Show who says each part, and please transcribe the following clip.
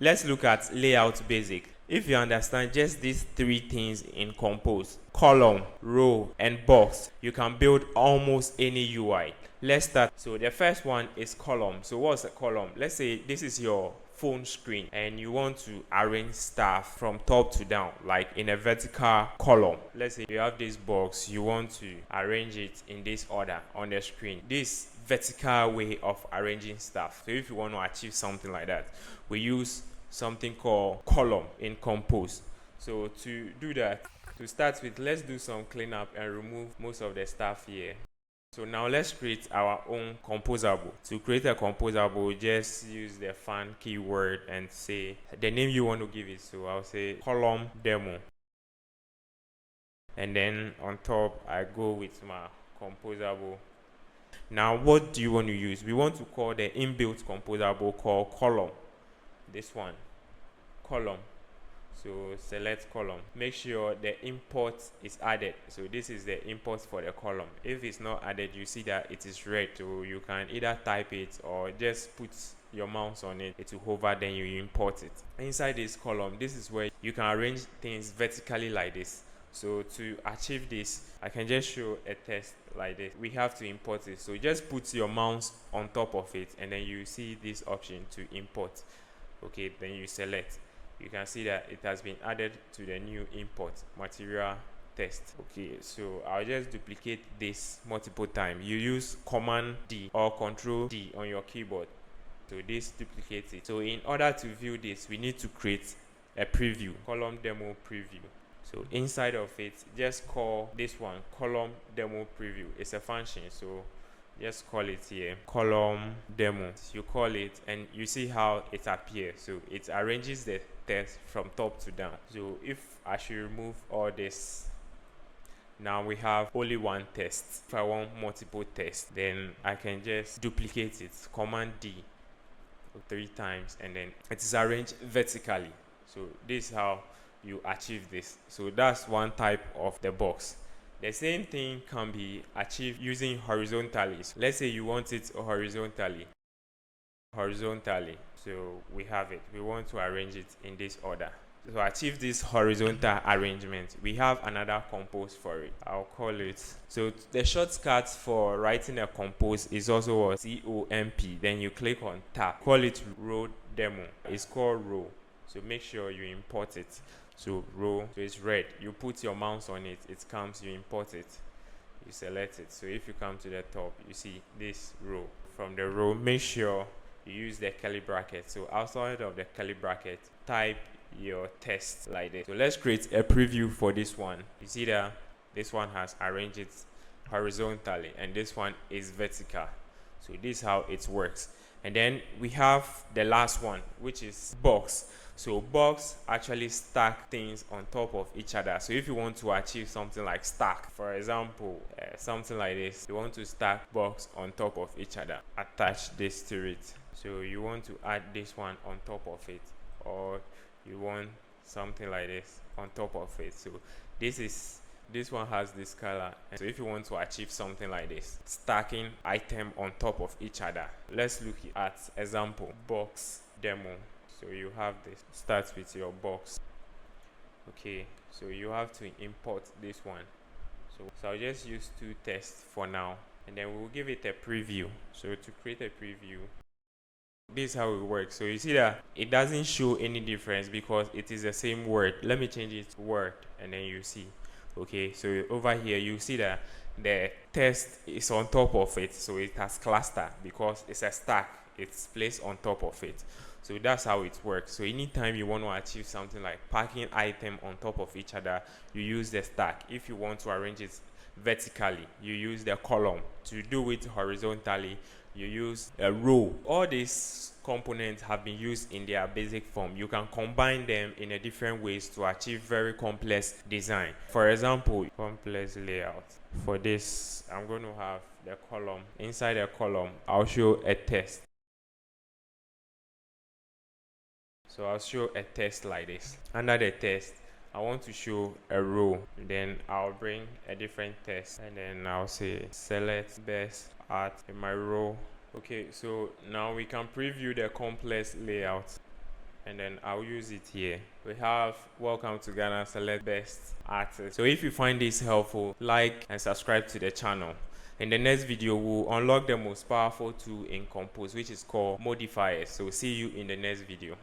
Speaker 1: Let's look at layout basic. If you understand just these three things in Compose, column, row, and box, you can build almost any UI. Let's start. So the first one is column. So what's a column? Let's say this is your phone screen and you want to arrange stuff from top to down, like in a vertical column. Let's say you have this box, you want to arrange it in this order on the screen. This vertical way of arranging stuff. So if you want to achieve something like that, we use something called column in Compose. So to do that, to start with, let's do some cleanup and remove most of the stuff here. So now let's create our own composable. To create a composable, just use the fun keyword and say the name you want to give it. So I'll say column demo. And then on top, I go with my composable. Now what do you want to use? We want to call the inbuilt composable called column. This one, column. So select column. Make sure the import is added. So this is the import for the column. If it's not added, you see that it is red. So you can either type it or just put your mouse on it. It will hover, then you import it. Inside this column, this is where you can arrange things vertically like this. So to achieve this, I can just show a test like this. We have to import it. So just put your mouse on top of it and then you see this option to import. Okay, then you select. You can see that it has been added to the new import material test. Okay, so I'll just duplicate this multiple times. You use Command D or Control D on your keyboard. So this duplicates it. So in order to view this, we need to create a preview, column demo preview. So inside of it, just call this one column demo preview. It's a function, so just call it here column demo. You call it and you see how it appears. So it arranges the text from top to down. So if I should remove all this, now we have only one text. If I want multiple tests, then I can just duplicate it, Command D 3 times, and then it is arranged vertically. So this is how you achieve this. So that's one type of the box. The same thing can be achieved using horizontally. So let's say you want it horizontally. So we have it. We want to arrange it in this order. To achieve this horizontal arrangement, we have another compose for it. I'll call it. So the shortcut for writing a compose is also COMP. Then you click on tab. Call it row demo. It's called row. So make sure you import it. So row, so it's red. You put your mouse on it, it comes, you import it, you select it. So if you come to the top, you see this row. From the row, make sure you use the curly bracket. So outside of the curly bracket, type your text like this. So let's create a preview for this one. You see that this one has arranged it horizontally and this one is vertical. So this is how it works. And then we have the last one, which is box. So box actually stack things on top of each other. So if you want to achieve something like stack, for example, something like this, you want to stack box on top of each other, attach this to it. So you want to add this one on top of it, or you want something like this on top of it. So this one has this color. And so if you want to achieve something like this, stacking item on top of each other, let's look at example box demo. So you have this, start with your box. Okay, so you have to import this one. So I'll just use 2 tests for now, and then we'll give it a preview. So to create a preview, this is how it works. So you see that it doesn't show any difference because it is the same word. Let me change it to word, and then you see. Okay, so over here you see that the text is on top of it, so it has cluster because it's a stack. It's placed on top of it. So that's how it works. So anytime you want to achieve something like packing item on top of each other, you use the stack. If you want to arrange it vertically, you use the column. To do it horizontally, you use a row. All these components have been used in their basic form. You can combine them in a different ways to achieve very complex design. For example, complex layout. For this, I'm going to have the column. Inside the column, I'll show a text. So I'll show a text like this. Under the text, I want to show a row. Then I'll bring a different text and then I'll say select best art in my row. Okay, so now we can preview the complex layout. and then I'll use it here. We have welcome to Ghana select best artists. So if you find this helpful, like and subscribe to the channel. In the next video, we'll unlock the most powerful tool in Compose, which is called modifiers. So see you in the next video.